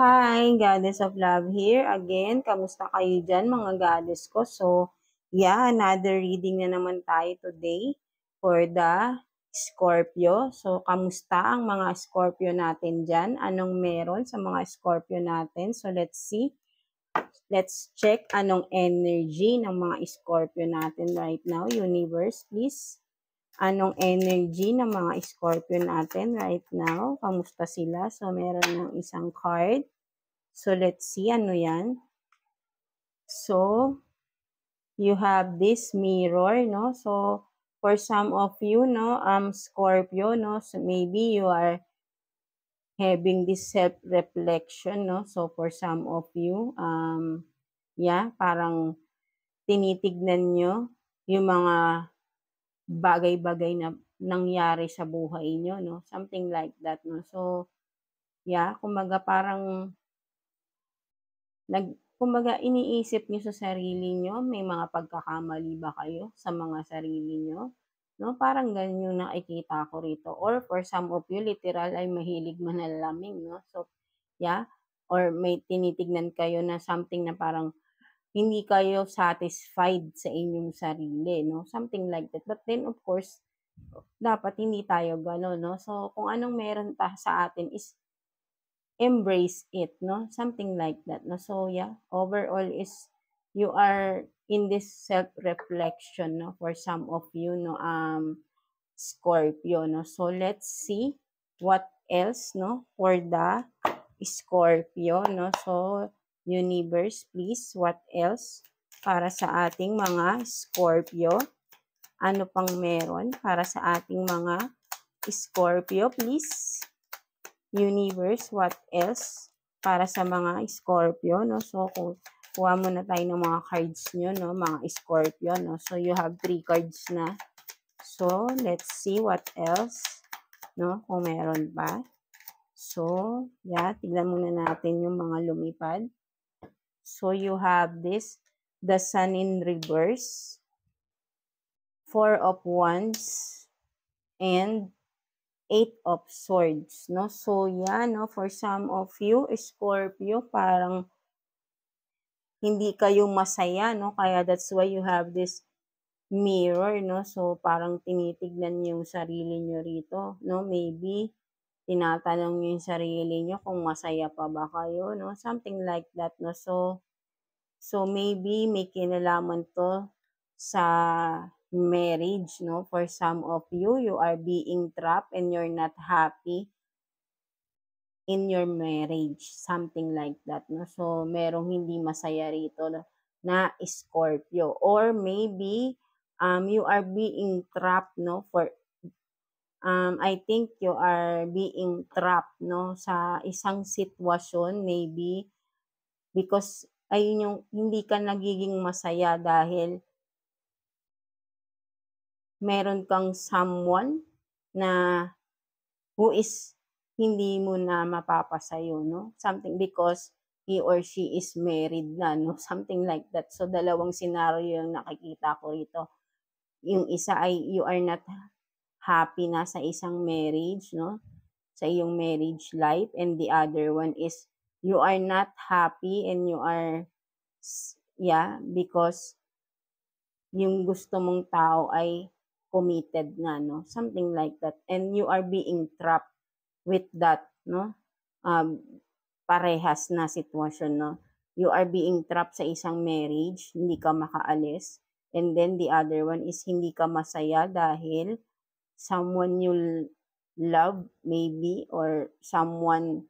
Hi, Goddess of Love here again. Kamusta kayo dyan, mga goddess ko? So, yeah, another reading na naman tayo today for the Scorpio. So, kamusta ang mga Scorpio natin dyan? Anong meron sa mga Scorpio natin? So, let's see. Let's check anong energy ng mga Scorpio natin right now. Universe, please. Anong energy ng mga Scorpio natin right now? Kamusta sila? So, meron ng isang card. So, let's see, ano yan? So, you have this mirror, no? So, for some of you, no, Scorpio, no, so maybe you are having this self-reflection, no? So, for some of you, yeah, parang tinitignan nyo yung mga bagay-bagay na nangyari sa buhay nyo, no? Something like that, no? So, yeah, kumbaga parang kumbaga iniisip niyo sa sarili niyo, may mga pagkakamali ba kayo sa mga sarili niyo? No, parang ganyan yung nakikita ko rito. Or for some of you, literal ay mahilig manlalamig, no? So, yeah. Or may tinitignan kayo na something na parang hindi kayo satisfied sa inyong sarili, no? Something like that. But then, of course, dapat hindi tayo gano'n, no? So, kung anong meron sa atin is embrace it, no? Something like that, no? So, yeah, overall is you are in this self-reflection, no? For some of you, no? Scorpio, no? So, let's see what else, no? For the Scorpio, no? So, universe, please, what else para sa ating mga Scorpio? Ano pang meron para sa ating mga Scorpio, please? Universe, what else para sa mga Scorpio, no? So, kuha muna tayo ng mga cards nyo, no? Mga Scorpio, no? So, you have 3 cards na. So, let's see what else, no? Kung meron pa. So, yeah, tignan muna natin yung mga lumipad. So, you have this, the Sun in reverse, 4 of Wands, and 8 of Swords, no? So, yan, no? For some of you, Scorpio, parang hindi kayo masaya, no? Kaya that's why you have this mirror, no? So, parang tinitignan niyo yung sarili niyo rito, no? Maybe, tinatanong niyo yung sarili niyo kung masaya pa ba kayo, no? Something like that, no? So maybe may kinalaman to sa marriage, no? For some of you, you are being trapped and you're not happy in your marriage. Something like that, no? So, merong hindi masaya rito na Scorpio. Or maybe, you are being trapped, no? I think you are being trapped, no? Sa isang sitwasyon, maybe, because ayun yung hindi ka nagiging masaya dahil meron kang someone na who is hindi mo na mapapasayo, no? Something because he or she is married na, no? Something like that. So, dalawang scenario yung nakikita ko rito. Yung isa ay you are not happy na sa isang marriage, no? Sa iyong marriage life. And the other one is you are not happy and you are, yeah, because yung gusto mong tao ay committed na, no? Something like that. And you are being trapped with that, no? Parehas na sitwasyon, no? You are being trapped sa isang marriage, hindi ka makaalis. And then the other one is hindi ka masaya dahil someone you love maybe or someone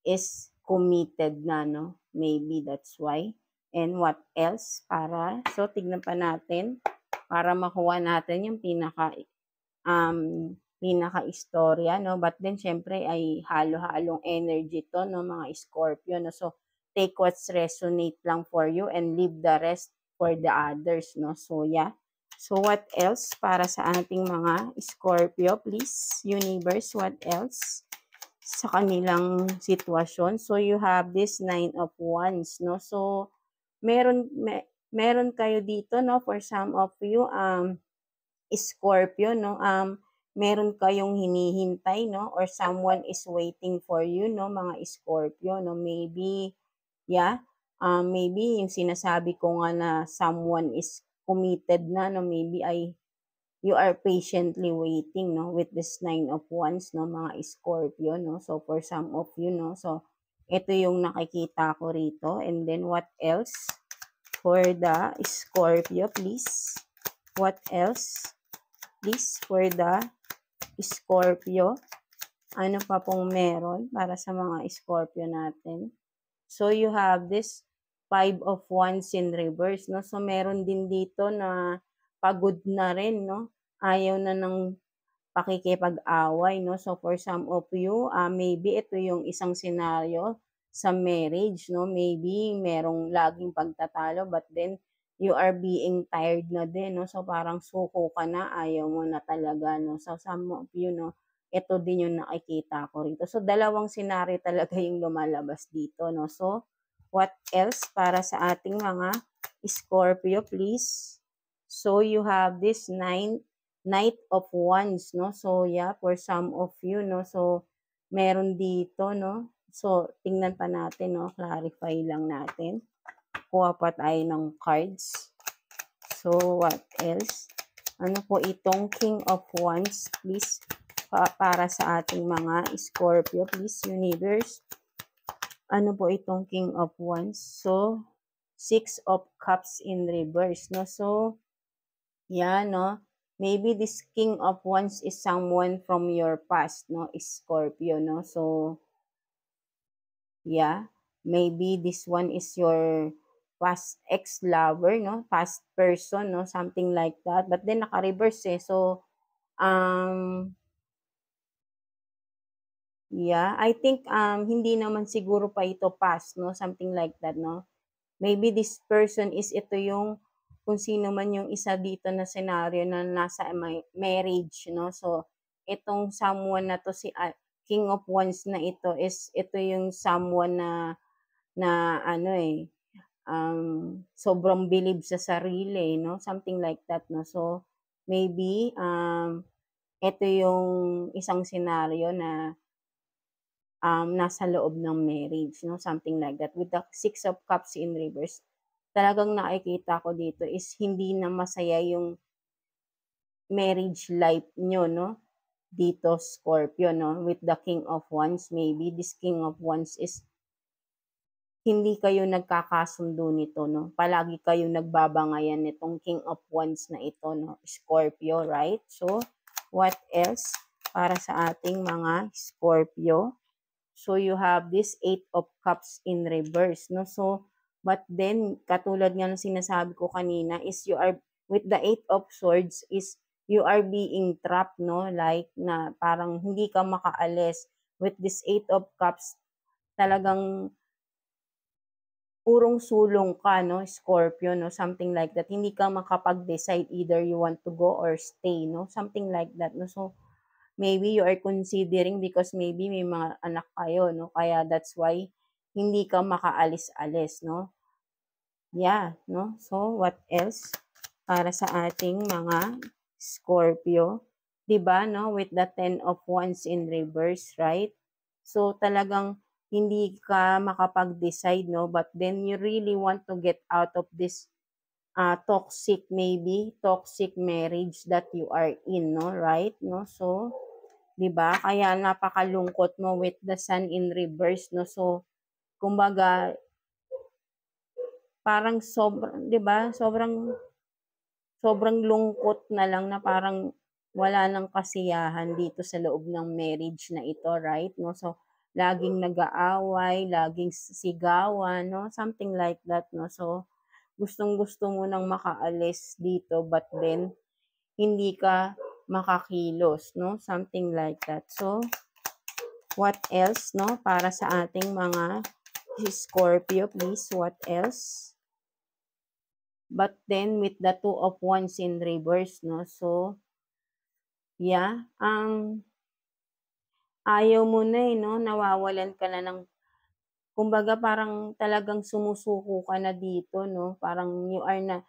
is committed na, no? Maybe that's why. And what else so tignan pa natin para makuha natin yung pinaka-istorya, no? But then, syempre, ay halo-halong energy to, no, mga Scorpio, no? So, take what's resonate lang for you and leave the rest for the others, no? So, yeah. So, what else para sa ating mga Scorpio, please? Universe, what else sa kanilang sitwasyon? So, you have this 9 of Wands, no? So, meron kayo dito, no, for some of you, Scorpio, no, meron kayong hinihintay, no? Or someone is waiting for you, no? Mga Scorpio, no? Maybe, yeah, maybe yung sinasabi ko nga na someone is committed na, no? Maybe you are patiently waiting, no? With this 9 of Wands, no? Mga Scorpio, no? So, for some of you, no? So, ito yung nakikita ko rito. And then, what else? For the Scorpio, please. What else? Please, for the Scorpio. Ano pa pong meron para sa mga Scorpio natin? So, you have this 5 of Wands in reverse, no? So, meron din dito na pagod na rin, no? Ayaw na ng pakikipag-away, no? So, for some of you, maybe ito yung isang scenario sa marriage, no? Maybe merong laging pagtatalo, but then you are being tired na din, no? So, parang suko ka na, ayaw mo na talaga, no? So, some of you, no? Ito din yung nakikita ko rito. So, dalawang scenario talaga yung lumalabas dito, no? So, what else para sa ating mga Scorpio, please? So, you have this Knight of Wands, no? So, yeah, for some of you, no? So, meron dito, no? So, tingnan pa natin, no? Clarify lang natin. Kuha pa tayo ng cards. So, what else? Ano po itong King of Wands, please? Para sa ating mga Scorpio, please, Universe. Ano po itong King of Wands? So, 6 of Cups in reverse, no? So, yeah, no? Maybe this King of Wands is someone from your past, no? Scorpio, no? So, yeah. Maybe this one is your past ex-lover, no? Past person, no? Something like that. But then, naka-reverse eh. So, yeah, I think hindi naman siguro pa ito past, no? Something like that, no? Maybe this person is ito yung kung sino man yung isa dito na scenario na nasa marriage, no? So, itong someone na to si King of Wands na ito yung someone na ano sobrang believe sa sarili, no? Something like that, no? So, maybe ito yung isang scenario na nasa loob ng marriage, no? Something like that. With the 6 of Cups in reverse, talagang nakikita ko dito is hindi na masaya yung marriage life nyo, no? Dito, Scorpio, no? With the King of Wands, maybe this King of Wands is hindi kayo nagkakasundo nito, no? Palagi kayo nagbabangayan nitong King of Wands na ito, no? Scorpio, right? So, what else para sa ating mga Scorpio? So, you have this 8 of Cups in reverse, no? So, but then, katulad nga ng sinasabi ko kanina, is you are, with the 8 of Swords, is you are being trapped, no? Like, na parang hindi ka makaalis. With this 8 of Cups, talagang purong sulong ka, no? Scorpio, no? Something like that. Hindi ka makapag-decide either you want to go or stay, no? Something like that, no? So, maybe you are considering because maybe may mga anak kayo, no? Kaya that's why hindi ka makaalis-alis, no? Yeah, no? So, what else para sa ating mga Scorpio? 'Di ba, no? With the 10 of Wands in reverse, right? So, talagang hindi ka makapag-decide, no? But then you really want to get out of this toxic, maybe toxic marriage that you are in, no? Right? No? So, 'di ba? Kaya napakalungkot mo with the Sun in reverse, no? So, kumbaga parang sobrang, 'di ba? Sobrang lungkot na lang na parang wala nang kasiyahan dito sa loob ng marriage na ito, right? No? So, laging nag-aaway, laging sigawan, no? Something like that, no? So, gustong-gusto mo nang makaalis dito but then hindi ka makakilos, no? Something like that. So, what else, no? Para sa ating mga Scorpio, please, what else? But then, with the 2 of Wands in reverse, no? So, yeah, ayaw mo na no? Nawawalan ka na ng, kumbaga parang talagang sumusuko ka na dito, no? Parang you are na,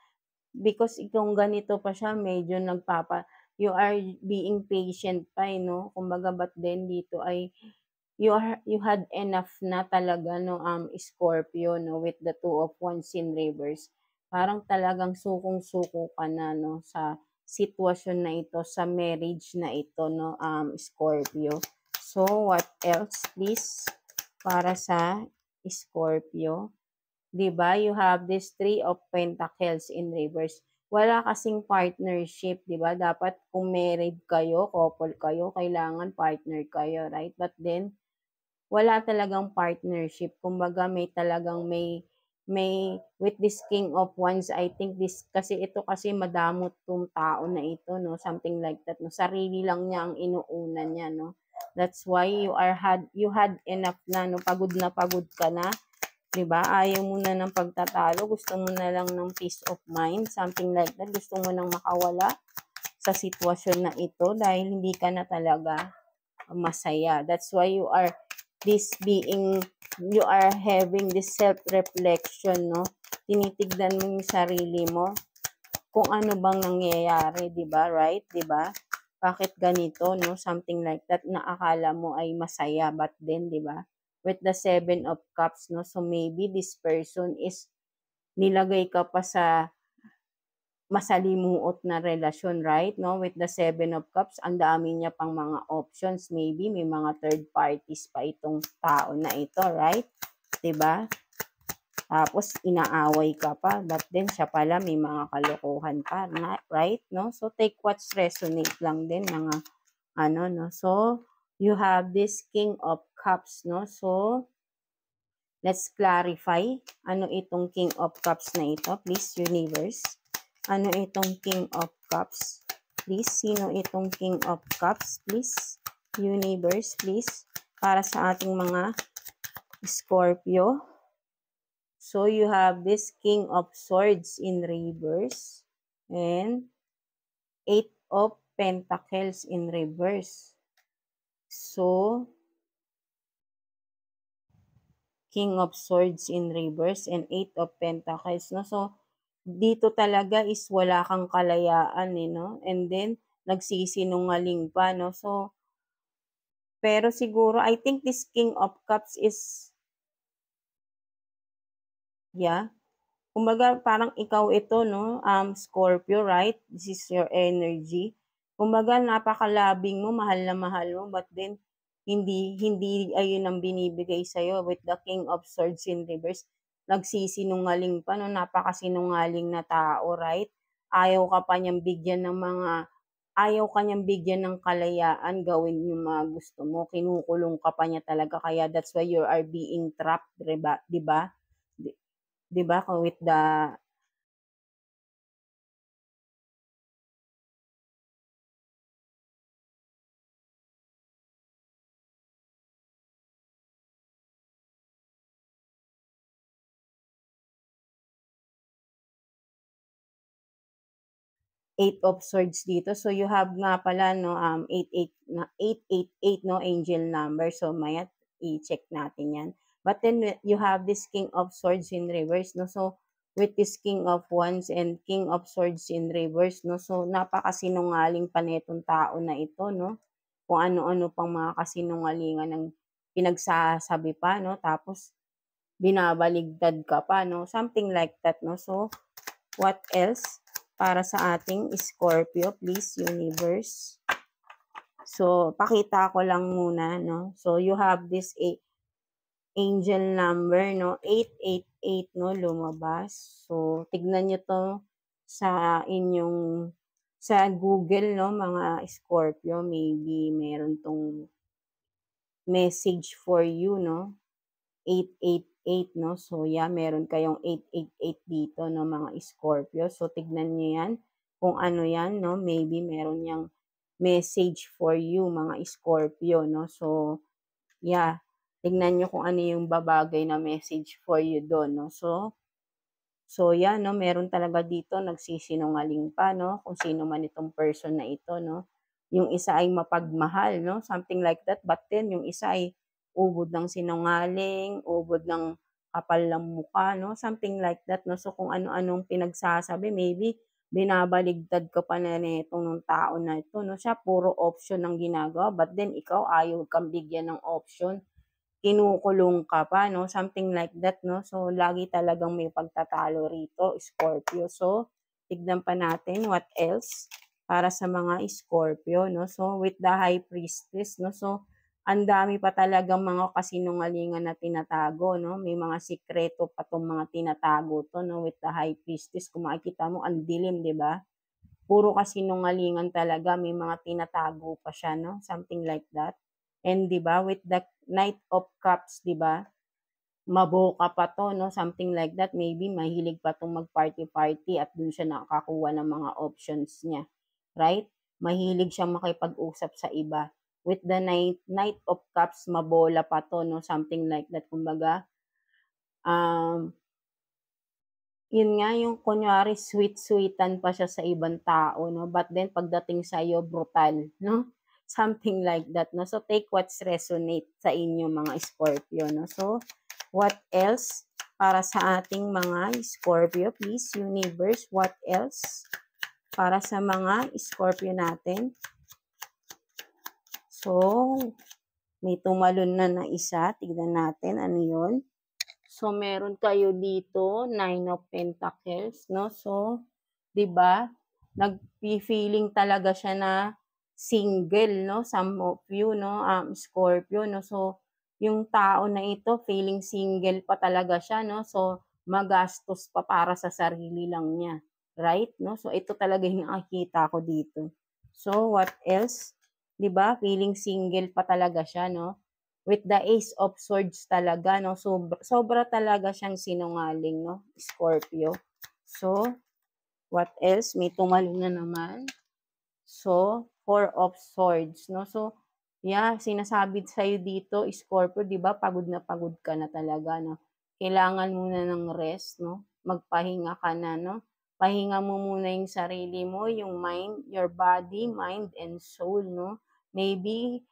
because kung ganito pa siya, medyo you are being patient pa, no? Kumbaga, but then dito ay you had enough na talaga, no, Scorpio, no, with the Two of Wands in reverse. Parang talagang sukong-suko ka na, no, sa sitwasyon na ito, sa marriage na ito, no, Scorpio. So, what else, please, para sa Scorpio? 'Di ba? You have this Three of Pentacles in reverse. Wala kasing partnership, 'di ba? Dapat kung married kayo, couple kayo, kailangan partner kayo, right? But then wala talagang partnership. Kumbaga may with this King of Wands, I think this kasi ito kasi madamot tong tao na ito, no, something like that, no, sarili lang niya ang inuuna niya, no. That's why you had enough na, no, pagod na pagod ka na, 'di ba? Ayaw mo na ng pagtatalo, gusto mo na lang ng peace of mind, something like that. Gusto mo nang makawala sa sitwasyon na ito dahil hindi ka na talaga masaya. That's why you are having this self-reflection, no? Tinitignan mo yung sarili mo kung ano bang nangyayari, 'di ba? Right? 'Di ba? Bakit ganito, no? Something like that na akala mo ay masaya, but then, 'di ba? With the Seven of Cups, no? So maybe this person is nilagay ka pa sa masalimuot na relasyon, right? No, with the Seven of Cups, ang dami niya pang mga options. Maybe may mga third parties pa itong tao na ito, right? 'Di ba? Tapos inaaway ka pa, but then siya pala may mga kalokohan pa, right? No? So take what's resonate lang din mga ano, no? So you have this King of Cups, no? So let's clarify ano itong King of Cups na ito, please, universe. Ano itong King of Cups? Please, sino itong King of Cups? Please, universe, please. Para sa ating mga Scorpio. So, you have this King of Swords in reverse. And Eight of Pentacles in reverse. So, King of Swords in reverse and Eight of Pentacles, no? So, dito talaga is wala kang kalayaan, no? And then, nagsisinungaling pa, no? So, pero siguro, I think this King of Cups is, yeah, kumbaga parang ikaw ito, no? Scorpio, right? This is your energy. Kumbaga, napakalabing mo, mahal na mahal mo, but then, hindi ayun ang binibigay sa'yo with the King of Swords in reverse. Nagsisinungaling pa, no? Napakasinungaling na tao, right? Ayaw ka niyang bigyan ng kalayaan, gawin yung mga gusto mo. Kinukulong ka pa niya talaga, kaya that's why you are being trapped, diba? Diba? Diba? With the Eight of Swords dito. So, you have nga pala, no, 888, no, angel number. So, maya, i-check natin yan. But then, you have this King of Swords in reverse, no. So, with this King of Wands and King of Swords in reverse, no. So, napakasinungaling pa netong tao na ito, no. Kung ano-ano pang mga kasinungalingan ng pinagsasabi pa, no. Tapos, binabaligtad ka pa, no. Something like that, no. So, what else? Para sa ating Scorpio, please, universe. So, pakita ko lang muna, no? So, you have this angel number, no? 888, no? Lumabas. So, tignan nyo to sa sa Google, no? Mga Scorpio, maybe meron tong message for you, no? 888, no? So, yeah, meron kayong 888 dito, no, mga Scorpio. So, tignan nyo yan kung ano yan, no? Maybe meron yang message for you, mga Scorpio, no? So, yeah, tignan nyo kung ano yung babagay na message for you doon, no? So, yeah, no, meron talaga dito nagsisinungaling pa, no? Kung sino man itong person na ito, no? Yung isa ay mapagmahal, no? Something like that. But then, yung isa ay ubod ng sinungaling, ubod ng kapal ng mukha, no? Something like that, no? So, kung ano-anong pinagsasabi, maybe binabaligtad ka pa na nitong nung tao na ito, no? Siya puro option ang ginagawa, but then ikaw ayaw kang bigyan ng option, kinukulong ka pa, no? Something like that, no? So, lagi talagang may pagtatalo rito, Scorpio. So, tignan pa natin what else para sa mga Scorpio, no? So, with the High Priestess, no? So, ang dami pa talagang mga kasinungalingan na tinatago, no? May mga sikreto pa tong mga tinatago to, no? With the High Priestess, kung makikita mo, ang dilim, di ba? Puro kasinungalingan talaga, may mga tinatago pa siya, no? Something like that. And di ba, with the Knight of Cups, di ba? Maboka pa to, no? Something like that. Maybe mahilig pa tong mag-party-party at dun siya nakakuha ng mga options niya. Right? Mahilig siyang makipag-usap sa iba. With the Knight of Cups, mabola pa to, no? Something like that. Kumbaga, yun nga, yung kunyari, sweet-sweetan pa siya sa ibang tao, no? But then, pagdating sa'yo, brutal, no? Something like that, no? So, take what's resonate sa inyo, mga Scorpio, no? So, what else para sa ating mga Scorpio? Please, universe, what else para sa mga Scorpio natin? So, may tumalon na isa. Tignan natin, ano yun? So, meron kayo dito, 9 of Pentacles, no? So, 'di ba? Nag-feeling talaga siya na single, no? Some of you, no? Scorpio, no? So, yung tao na ito, feeling single pa talaga siya, no? So, magastos pa para sa sarili lang niya. Right? No? So, ito talaga yung nakikita ko dito. So, what else? 'Di ba? Feeling single pa talaga siya, no? With the Ace of Swords talaga, no? Sobra talaga siyang sinungaling, no? Scorpio. So, what else? May tumalo na naman. So, Four of Swords, no? So, yeah, sinasabi sa'yo dito, Scorpio, di ba, pagod na pagod ka na talaga, no? Kailangan muna ng rest, no? Magpahinga ka na, no? Pahinga mo muna yung sarili mo, yung mind, your body, mind, and soul, no? Maybe,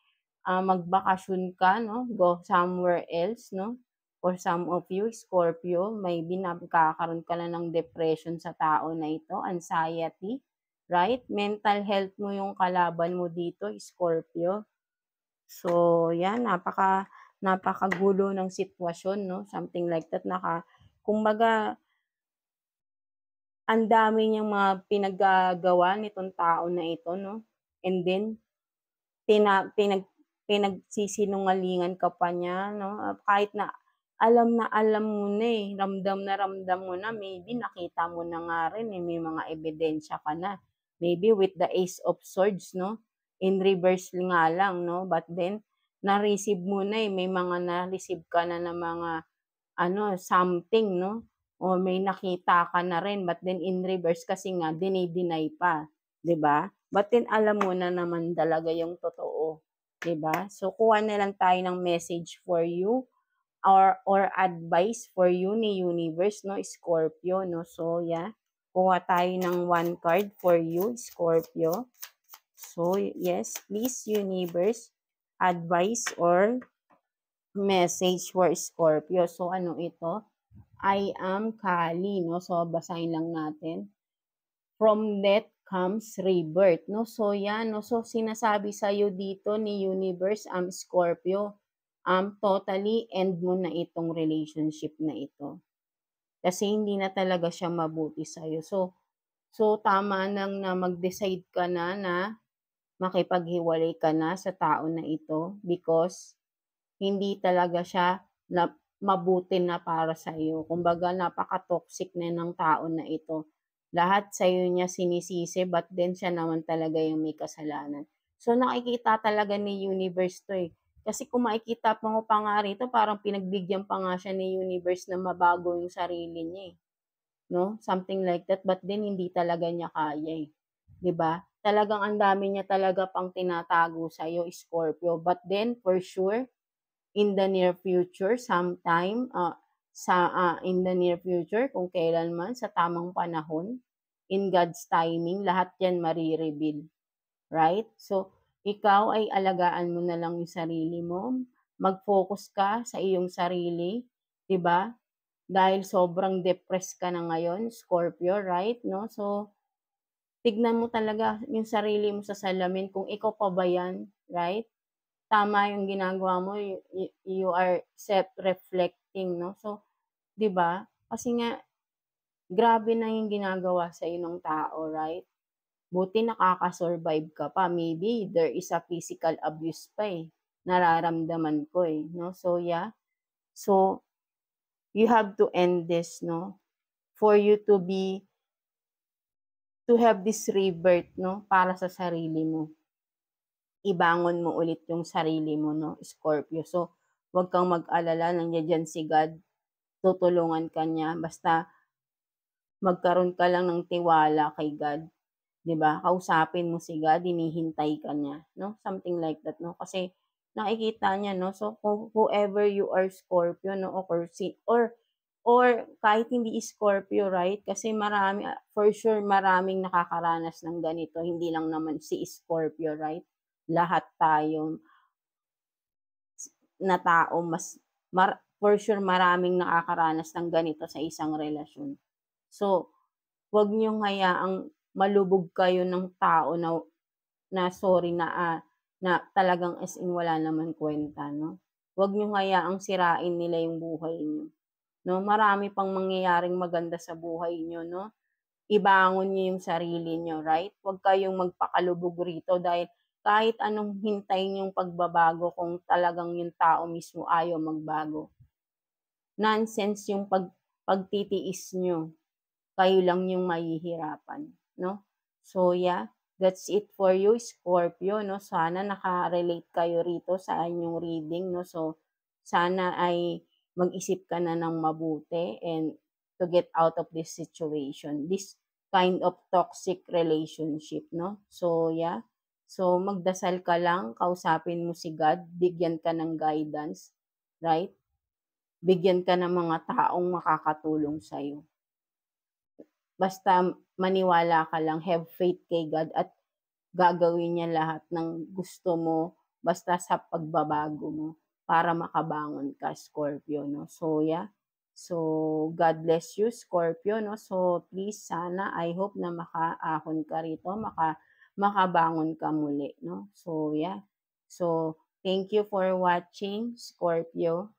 magbakasyon ka, no? Go somewhere else, no? For some of you, Scorpio, maybe nakakaroon ka na ng depression sa tao na ito, anxiety, right? Mental health mo yung kalaban mo dito, Scorpio. So, yan, napakagulo ng sitwasyon, no? Something like that. Kumbaga, ang dami niyang mga pinaggagawa nitong tao na ito, no? And then, pinagsisinungalingan ka pa niya, no? Kahit na alam mo na ramdam mo na, maybe nakita mo na nga rin, may mga ebidensya ka na. Maybe with the Ace of Swords, no? In reverse nga lang, no? But then, na-receive mo na may mga na-receive ka na ng mga, something, no? O may nakita ka na rin, but then in reverse kasi nga, dinay-deny pa. 'Di ba? But then alam mo na naman talaga yung totoo, 'di ba? So kuha na lang tayo ng message for you or advice for you ni universe, no, Scorpio, no. So yeah, kuha tayo ng one card for you, Scorpio. So yes, please universe, advice or message for Scorpio. So ano ito? I am Kali, no. So basahin lang natin. From death comes rebirth, no? So, yan, no? So, sinasabi sa'yo dito ni Universe, Scorpio, totally end mo na itong relationship na ito. Kasi hindi na talaga siya mabuti sa'yo. So tama nang na mag-decide ka na makipaghiwalay ka na sa tao na ito because hindi talaga siya mabuti na para sa'yo. Kumbaga, napaka-toxic na ng tao na ito. Lahat sa'yo niya sinisisi, but then siya naman talaga yung may kasalanan. So, nakikita talaga ni universe to eh. Kasi kung makikita mo pa nga rito, parang pinagbigyan pa nga siya ni universe na mabago yung sarili niya eh. No? Something like that. But then, hindi talaga niya kaya eh. 'Di ba? Talagang ang dami niya talaga pang tinatago sa'yo, Scorpio. But then, for sure, in the near future, sometime, in the near future, kung kailanman, sa tamang panahon, in God's timing, lahat yan marireveal. Right? So, ikaw ay alagaan mo na lang yung sarili mo. Mag-focus ka sa iyong sarili. 'Di ba? Dahil sobrang depressed ka na ngayon, Scorpio, right? No? So, tignan mo talaga yung sarili mo sa salamin kung ikaw pa ba yan, right? Tama yung ginagawa mo, you are self-reflecting, 'no? So, 'di ba? Kasi nga grabe na yung ginagawa sa'yo nung tao, right? Buti nakaka-survive ka pa, maybe there is a physical abuse pa, eh, nararamdaman ko, eh, 'no? So, yeah. So, you have to end this, 'no? For you to have this rebirth, 'no, para sa sarili mo. Ibangon mo ulit yung sarili mo, 'no, Scorpio. So, 'wag kang mag-alala, nandiya diyan si God, tutulungan ka niya basta magkaroon ka lang ng tiwala kay God, 'di ba? Kausapin mo si God, hinihintay ka niya, 'no, something like that, 'no? Kasi nakikita niya, 'no, so whoever you are, Scorpio, 'no, or kahit hindi Scorpio, right? Kasi marami, for sure maraming nakakaranas ng ganito, hindi lang naman si Scorpio, right? Lahat tayo na tao for sure maraming nakakaranas ng ganito sa isang relasyon. So, 'wag niyong hayaang malubog kayo ng tao na sorry na talagang as in wala naman kuwenta, 'no. 'Wag niyong hayaang sirain nila yung buhay niyo, 'no. Marami pang mangyayaring maganda sa buhay niyo, 'no. Ibangon niyo yung sarili niyo, right? Huwag kayong magpakalubog rito dahil kahit anong hintayin niyong pagbabago kung talagang yung tao mismo ayaw magbago. Nonsense yung pagtitiis niyo, kayo lang yung mahihirapan, 'no? So, yeah, that's it for you, Scorpio, 'no? Sana naka-relate kayo rito sa inyong reading, 'no? So, sana ay mag-isip ka na ng mabuti and to get out of this situation, this kind of toxic relationship, 'no? So, yeah. So, magdasal ka lang, kausapin mo si God, bigyan ka ng guidance, right? Bigyan ka ng mga taong makakatulong sa'yo. Basta maniwala ka lang, have faith kay God at gagawin niya lahat ng gusto mo basta sa pagbabago mo para makabangon ka, Scorpio, 'no. So, yeah. So, God bless you, Scorpio, 'no. So, please sana, I hope na makaahon ka rito, makabangon ka muli, 'no. So, yeah. So, thank you for watching, Scorpio.